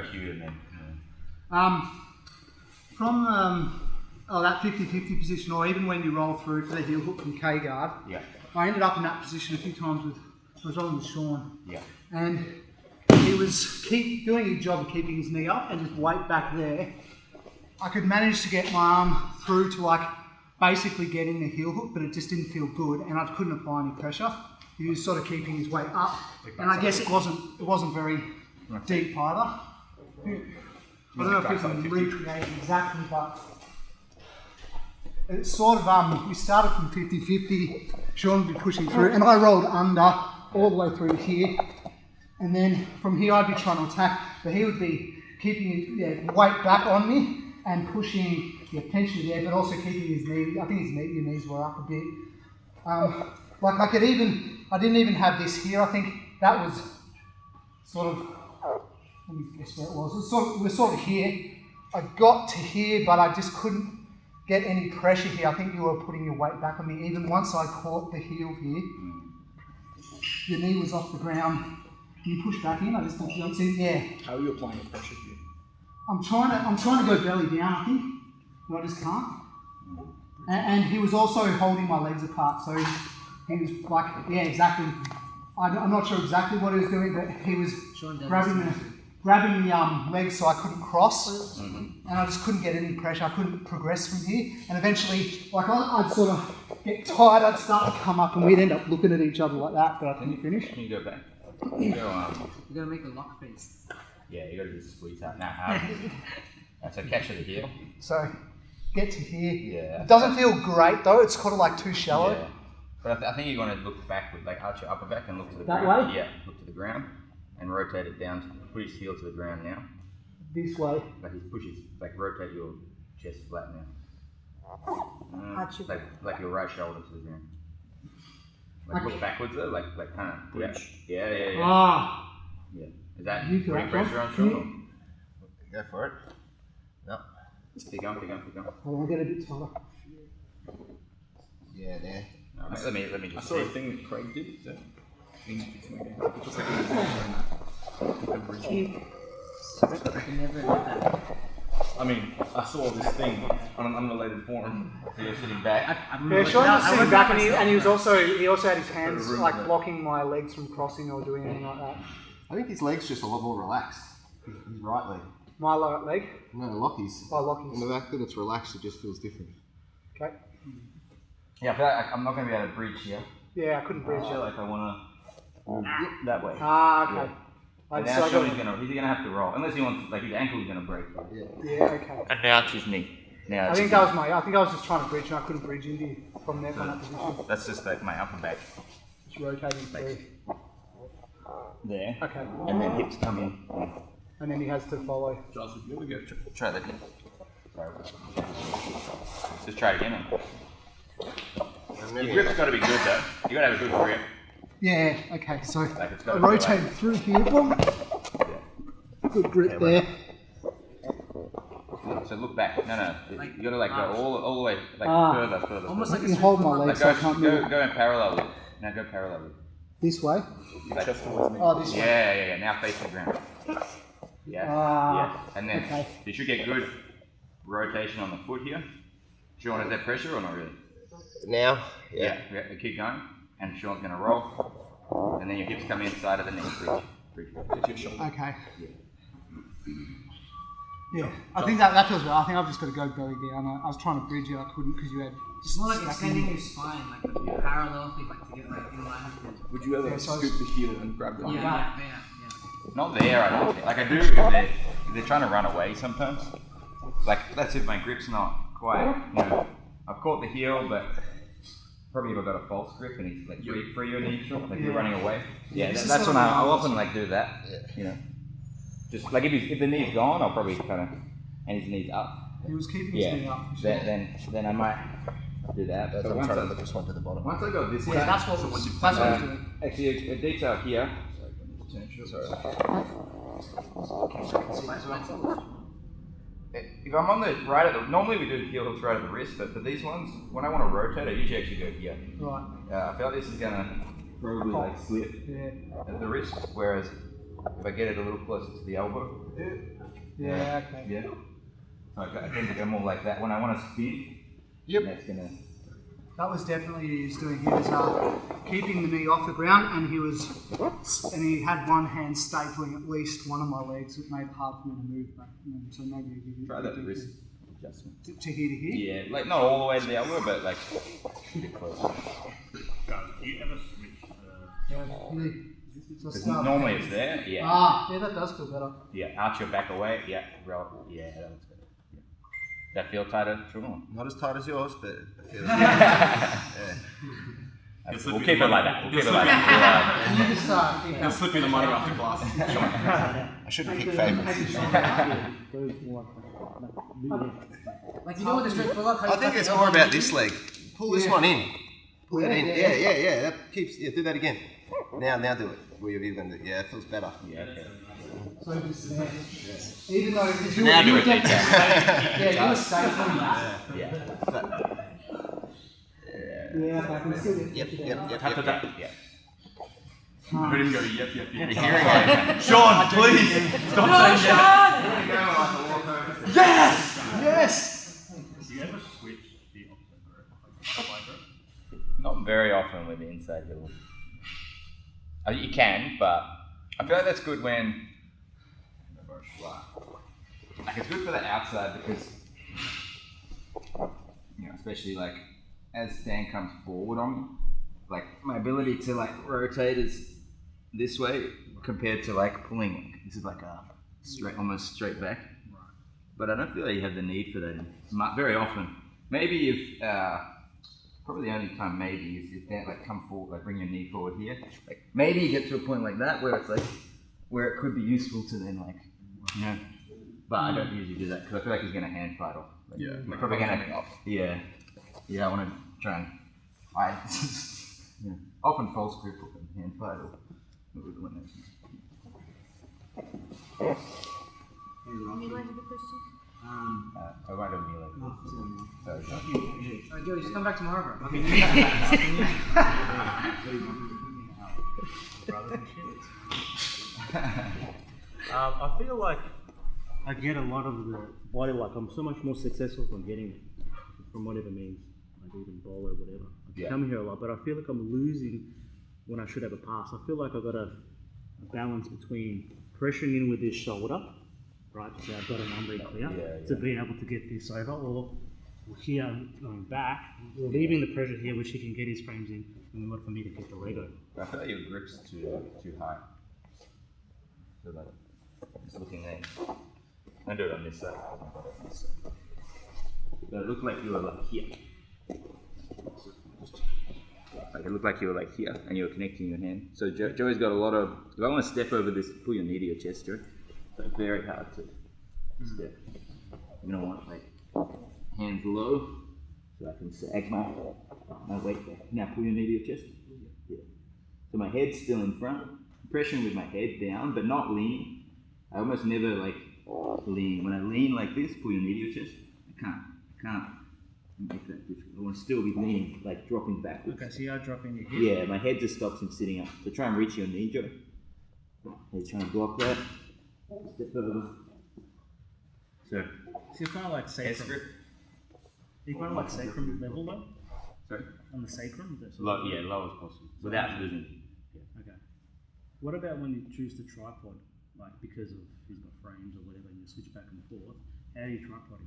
about you and then? From that 50-50 position, or even when you roll through for the heel hook from K-guard, I ended up in that position a few times with, I was rolling with Sean, and he was doing his job of keeping his knee up and his weight back there. I could manage to get my arm through to like basically getting the heel hook, but it just didn't feel good, and I couldn't apply any pressure. He was sort of keeping his weight up, and I guess it wasn't very deep either. I don't know if we can recreate exactly, but it's sort of, we started from 50-50, Sean would be pushing through, and I rolled under all the way through here, and then from here I'd be trying to attack, but he would be keeping his weight back on me and pushing potentially there, but also keeping his knee, I think his knees were up a bit. Like I didn't even have this here, I think that was sort of, let me guess where it was. We're sort of here. I got to here, but I just couldn't get any pressure here. I think you were putting your weight back on me. Even once I caught the heel here, your knee was off the ground. Can you push back in? I just don't see. Yeah. How are you applying the pressure here? I'm trying to go belly down, I think, but I just can't. And he was also holding my legs apart, so he was like, yeah, exactly. I'm not sure exactly what he was doing, but he was grabbing the legs so I couldn't cross, and I just couldn't get any pressure. I couldn't progress from here, and eventually, like I'd sort of get tired. I'd start to come up, and we'd end up looking at each other like that. But I couldn't finish. Can you go back? You gotta make a lock face. Yeah, you gotta just squeeze out. Now, so catch at the heel. So get to here. Yeah. It doesn't feel great though. It's kind of like too shallow. Yeah. But I think you're going to look backward, like arch your upper back and look to the that ground. Way? Yeah, look to the ground and rotate it down. Put his heel to the ground now. This way. Like he pushes, like rotate your chest flat now. Like your right shoulder to the ground. Like look backwards though, like kind of. Yeah. Ah. Yeah. Is that You putting pressure on Sean? Go for it. No. Keep going. I'll get a bit tighter. Yeah, there. No, let me just. I saw a thing that Craig did. That I mean, I saw this thing on an unrelated forum. So you're sitting back. Yeah, Sean was sitting back, and he also had his hands like blocking my legs from crossing or doing anything like that. I think his leg's just a lot more relaxed. His right leg. My right leg? No, Lockie's. Oh, Lockie's. And the fact that it's relaxed, it just feels different. Okay. Yeah, I feel like I'm not going to be able to breach here. Yeah, I couldn't breach I feel like I want to move that way. Ah, okay. Yeah. And now Sean, he's gonna have to roll unless he wants, like his ankle's gonna break. Yeah, okay. And now it's his knee. Now I think I was just trying to breach and I couldn't breach into from there from that position. That's just like my upper back. Just rotating through. There. Okay. And then hips come in. And then he has to follow. Giles, would you ever go Try that again. Just try it again. Your grip's got to be good though. You got to have a good grip. Yeah, okay, so Like it's I gotta rotated through here. Boom. Good grip there. So look back. No. You got to like go all the way, like further. Almost I like can a hold my Like legs so I can't move. go in parallel with it. Now go parallel with it. This way? Like, Oh, this way. yeah. Now face the ground. Yeah. And then okay. you should get good rotation on the foot here. Sean, is there pressure or not really? Now? Yeah. Keep going. And Sean's going to roll. And then your hips come inside of the knee. Bridge. It's your shoulder. Okay. Yeah, I think that feels right. I think I've just got to go belly down. I was trying to bridge it, I couldn't because you had. It's more like extending your spine, like the parallel thing, like to get like in line with it. Would you ever scoop the heel and grab the Yeah. Not there, I don't think. Like I do if they're trying to run away sometimes. Like that's if my grip's not quite, I've caught the heel, but probably if I've got a false grip and he's like free or neutral, like you're running away. Yeah, that's when I'll often like do that. Just like if the knee's gone, I'll probably kind of, and his knee's up. He was keeping his knee up. Then I might do that. But I'm trying to put this one to the bottom. Once I go this way, That's what he's doing. actually a detail here. If I'm on the right at the, normally we do heel hooks right at the wrist, but for these ones, when I want to rotate, I usually actually go here. Right. I feel like this is gonna probably like slip at the wrist, whereas if I get it a little closer to the elbow, Yeah, okay. Yeah. So I tend to go more like that when I want to spin. Yep. That's gonna. That was definitely what he was doing. He was keeping the knee off the ground, and he had one hand stapling at least one of my legs. It made it hard for me to move back. So maybe you Try that wrist adjustment. to here to here. Yeah, like not all the way to the elbow, but like a bit close. Guys, do you ever switch? Knee. So Because start- normally it's there. Yeah. Yeah, that does feel better. Yeah. Arch your back away. Yeah. Roll. Yeah, that looks better. Yeah. That feel tighter? Sure. Not as tight as yours, but it feels We'll keep it like that. We'll keep it like that. You just keep He'll slip you the money after class. I shouldn't pick favourites. Like you know with the straight pull up. I think it's more about this leg. Pull this one in. Pull it in. Yeah. That keeps. Yeah, do that again. Now do it. Whatever you're going to do. Yeah, it feels better. Yeah. Okay. So just there. Even though because you Now were do it. definitely you were stapling that. Yeah. Yeah, I can still get Yep. Tap. Yeah. I heard him go, yep. Hearing Sean, please! Stop saying that! Yes! Do you ever switch the opposite grip? Not very often with the inside heel. You can, but I feel like that's good when. Like it's good for the outside because, especially like as Stan comes forward on me, like my ability to like rotate is this way compared to like pulling. This is like a straight, almost straight back. But I don't feel like you have the need for that very often. Maybe if probably the only time maybe is if that like come forward, like bring your knee forward here. Like maybe you get to a point like that where it's like where it could be useful to then like But I don't usually do that because I feel like he's gonna hand fight off. Like, Yeah. like probably gonna Yeah. I want to try and fight. Often false grip or hand fight or when I might have been like Alright, Joey, just come back tomorrow, bro. I feel like I get a lot of the body, like I'm so much more successful from getting it, from whatever means, like even bowl or whatever. I come here a lot, but I feel like I'm losing when I should have a pass. I feel like I've got a balance between pressuring in with this shoulder, right, so I've got an arm very clear, to being able to get this over, or here going back, leaving the pressure here, which he can get his frames in order for me to get the leg over. I feel like your grip's too high. So like, just looking there. I do it on this side. But it looked like you were like here. Like it looked like you were like here, and you were connecting your hand. So Joey's got a lot of. If I want to step over this, pull your knee to your chest, Joey. It's like very hard to step. You don't want like hands low, so I can sag my weight back. Now pull your knee to your chest. Yeah. So my head's still in front. Pressing with my head down, but not leaning. I almost never like lean. When I lean like this, pull your knee to your chest. I can't make that difficult. I want to still be leaning, like dropping backwards. Okay, so you are dropping your hip. Yeah, my head just stops him sitting up. So try and reach your knee, Joe. He's trying to block that. Step over. So you're kind of like sacrum. grip. You're kind of like sacrum level though? Sorry? On the sacrum? Is that Low as possible. Without losing. Okay. What about when you choose the tripod, like because of he's got frames or whatever, and you switch back and forth? How do you tripod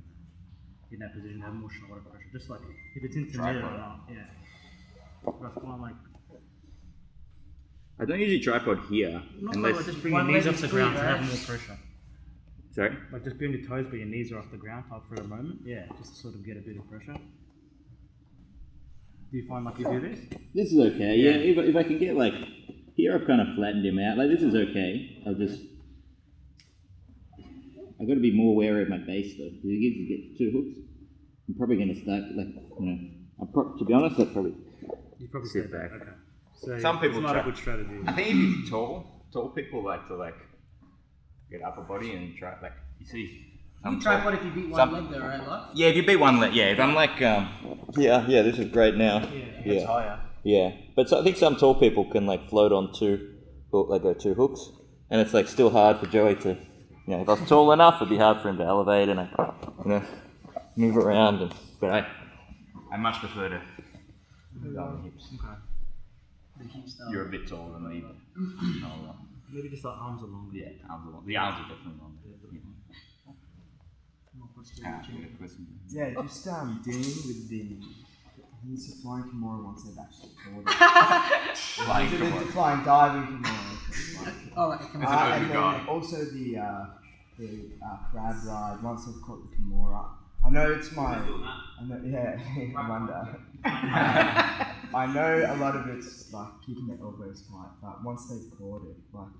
in that position? Have more shoulder pressure, just like if it's intermittent or not. Yeah. But I find like I don't usually tripod here like just bring your knees off the ground to have more pressure. Sorry? Like just be on your toes, but your knees are off the ground, type for a moment. Yeah, just to sort of get a bit of pressure. Do you find like you do this? This is okay. Yeah, if I can get like here, I've kind of flattened him out. Like this is okay. I've got to be more wary of my base though. Because if you get two hooks, I'm probably going to start to be honest, I'd probably You probably sit sit back. Okay. So Some people it's not try- a good strategy. I think if you're tall people like to get upper body and try you see. You tripod if you beat one leg though, right, Locke? Yeah, if you beat one leg, if I'm like this is great now. It's higher. Yeah, but I think some tall people can like float on two hooks, and it's like still hard for Joey to you know, if I was tall enough, it'd be hard for him to elevate and move around. But I much prefer to go on the hips. The hip style. You're a bit taller than me. But Maybe just like arms are longer. yeah, arms are long. The arms are definitely longer. Yeah, just dealing with the. He's a flying Kimura once they've actually caught it. The flying diving Kimura. Oh, like a And Kimura. then also the crab ride once they've caught the Kimura. I know it's I wonder. I know a lot of it's like keeping the elbows tight, but once they've caught it, like,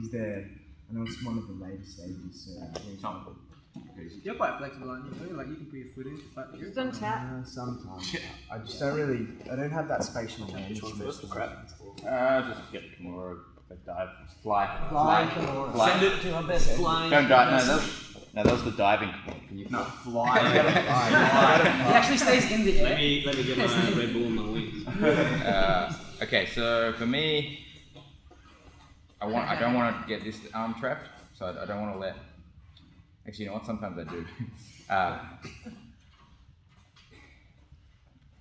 is there? I know it's one of the later stages, so. You're quite flexible, aren't you? Like you can put your foot in. But Don't tap. Sometimes. I just don't really. I don't have that spatial awareness. Just get more dive, fly. Kimura. Send it to our best flying. Don't dive. No, that was the diving. You not fly. He actually stays in the air. Let me get my Red Bull on my wings. Okay, so for me, I don't want to get this arm trapped, so I don't want to let. Actually, you know what? Sometimes I do.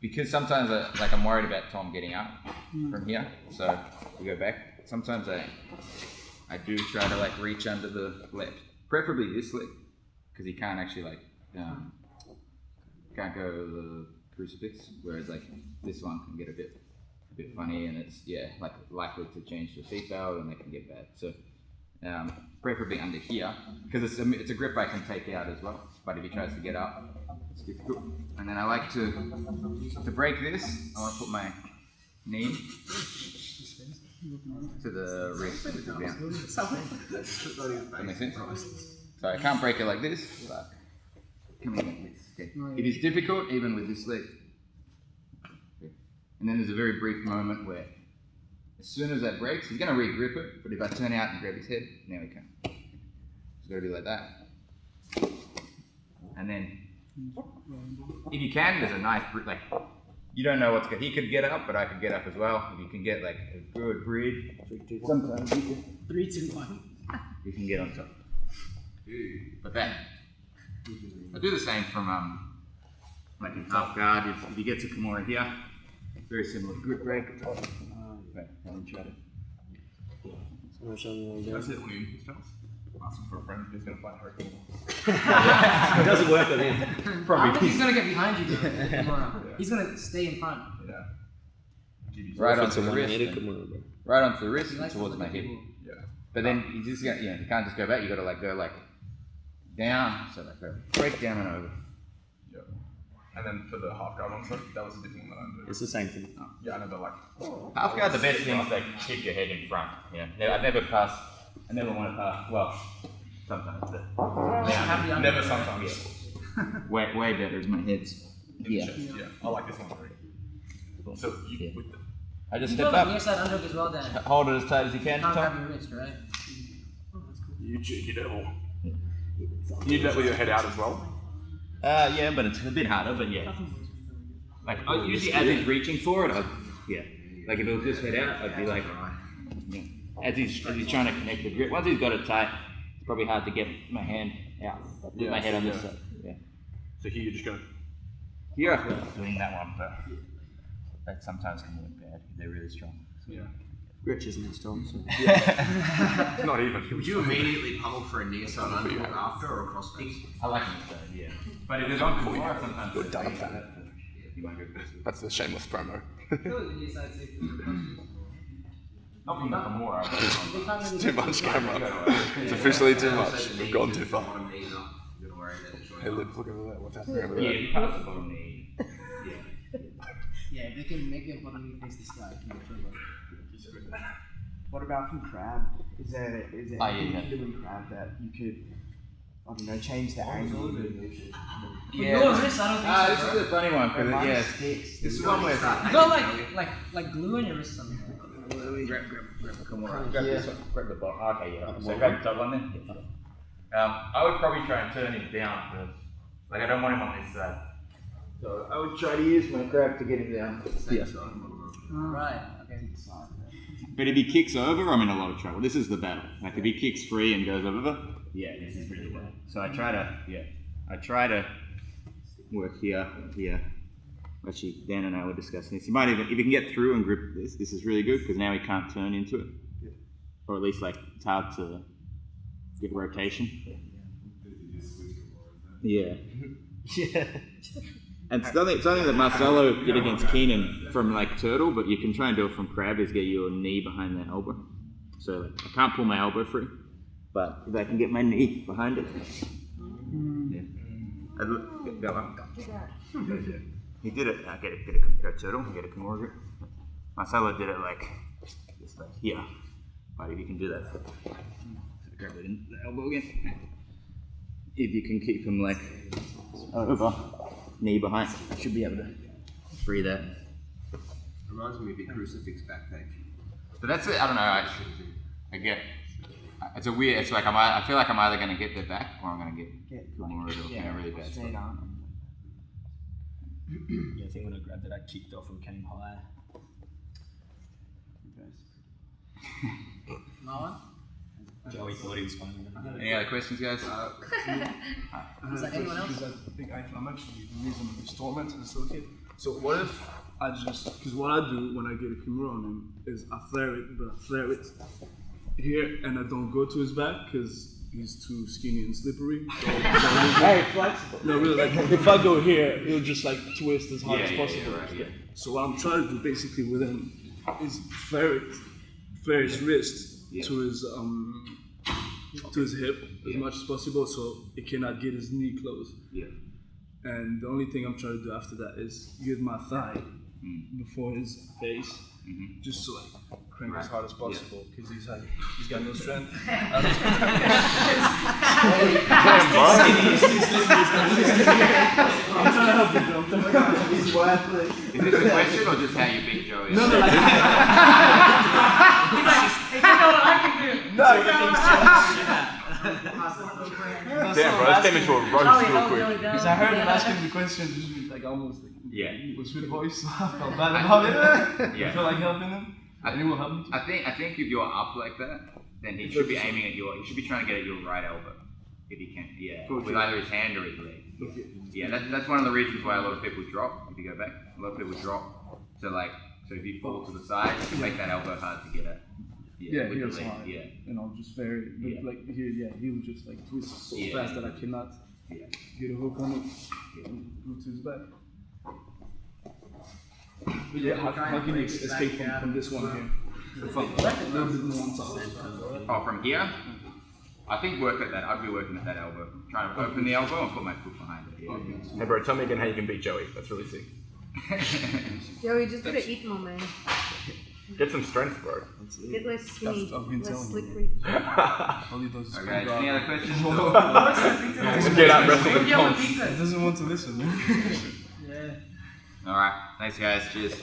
Because sometimes I'm worried about Tom getting up from here, so we go back. Sometimes I do try to like reach under the leg, preferably this leg, because he can't actually can't go the crucifix, whereas like this one can get a bit funny, and it's likely to change the seatbelt, and they can get bad. So preferably under here, because it's a grip I can take out as well. But if he tries to get up, it's difficult. And then I like to break this. I want to put my knee to the wrist. That makes sense. So I can't break it like this, but come in like this. Okay. It is difficult even with this leg. Okay. And then there's a very brief moment where, as soon as that breaks, he's going to re-grip it. But if I turn out and grab his head, now he can. It's got to be like that. And then, if you can, there's a nice, like, you don't know what's going. He could get up, but I could get up as well. If you can get like a good bridge, sometimes you can. 3, 2, 1. You can get on top. But that, I do the same from like in half guard. If you get to Kimura here, very similar grip break. That's it when you asking for a friend who's going to fight hurricane. It doesn't work with him. I don't think he's going to get behind you, though. Kimura. He's going to stay in front. Yeah. Right onto the wrist. Right onto the wrist He and likes to towards look my at hip. people. Yeah. But then you just got, you can't just go back. You got to like go like down, so like go break down and over. Yeah. And then for the half guard one, so that was a different one that I did. It's the same thing. Yeah, I know, but like. Half guard, the best thing is like keep your head in front. Yeah. I never want to pass. Well, sometimes, but Never sometimes. way better is my head's In the chest, yeah. I like this one very. So you with the. I just You step go like up, near side underhook as well, Dan. hold it as tight as you can. Can't grab Tom. your wrist, right? You cheeky devil. You do that with your head out as well? Yeah, but it's a bit harder. But yeah, like usually as he's reaching for it, like if it was just head out, I'd be like, as he's trying to connect the grip. Once he's got it tight, it's probably hard to get my hand out. Put my head on this side. Yeah. So here you just go. Here I feel like doing that one, but that sometimes can work bad if they're really strong. Yeah. Rich isn't it strong, so. Not even. Would you immediately pummel for a near side underhook after or a crossface? I like it so, yeah. But if it's on Kimura, sometimes Good done, fat. That's the shameless promo. Not from Kimura. It's too much camera. It's officially too much. We've gone too far. Hey, Liv, look over that. What's happening over there? Yeah, pass the bottom knee. Yeah, if they can make their bottom knee face the sky, it can be trouble. What about from crab? Is there anything you can do in crab that you could, I don't know, change the angle? Your wrist, I don't think so. This is a funny one, because this is one where You got like glue on your wrist or something. grab Kimura. Grab this one. Grab the bottom. Okay, yeah. So grab the top one then. I would probably try and turn him down first. Like I don't want him on this side. So I would try to use my grab to get him down. Yeah. Right, okay. But if he kicks over, I'm in a lot of trouble. This is the battle. Like if he kicks free and goes over, Yeah, this is really well. So I try to work here. Actually, Dan and I were discussing this. You might even, if you can get through and grip this is really good because now he can't turn into it. Yeah. Or at least like it's hard to get rotation. Yeah. Yeah. And something that Marcelo did against Keenan from like turtle, but you can try and do it from crab is get your knee behind that elbow. So like, I can't pull my elbow free, but if I can get my knee behind it. Yeah. He did it. I get a turtle, get a Kimura grip. Marcelo did it like just like here. But if you can do that, so grab it in the elbow again. If you can keep him like over, knee behind, you should be able to free that. Reminds me of your crucifix back take. But that's it. I don't know. I get. It's a weird. It's like I feel like I'm either going to get the back or I'm going to get Kimura in a really bad spot. Yeah, I think when I grabbed it, I kicked off and came high. No one? Joey thought he was funny. Any other questions, guys? Is there anyone else? Because I think I'm actually using installment to facilitate. So what if I just, because what I do when I get a Kimura on him is I flare it, but I flare it here and I don't go to his back because he's too skinny and slippery. So Hey, flexible. no, really, like if I go here, he'll just like twist as hard as Yeah, possible. right, yeah. So what I'm trying to do basically with him is flare his wrist to his hip as much as possible, so it cannot get his knee closed. Yeah. And the only thing I'm trying to do after that is get my thigh before his face, just so like crank as hard as possible, because he's got no strength. I'm trying to help him, Joe. He's worthless. Is this a question or just how you beat Joey? No, like, Damn, bro, this came into a roast real quick. because I heard him asking the question just with like almost like with sweet voice, so I felt bad about it. Yeah. I feel like helping him. And he will help me too. I think if you're up like that, then he should be aiming at he should be trying to get at your right elbow. If he can, with either his hand or his leg. Yeah, that's one of the reasons why a lot of people drop. If you go back, a lot of people drop. So if you fall to the side, you can make that elbow hard to get at. Yeah, with he the was leg. hard. Yeah. And I'll just vary. But like he will just like twist so fast that I cannot get a hook on it and go to his back. But yeah, how can you escape from this one here? A little bit more on top. Oh, from here? I think work at that. I'd be working at that elbow. Trying to open the elbow and put my foot behind it. Yeah. Hey, bro, tell me again how you can beat Joey. That's really sick. Joey, just gotta eat more, man. Get some strength, bro. Get less skinny, I've been less telling you. slippery. All he does is Okay, any other questions? Get out, wrestle the punch. He doesn't want to listen, man. Alright, thanks guys. Cheers.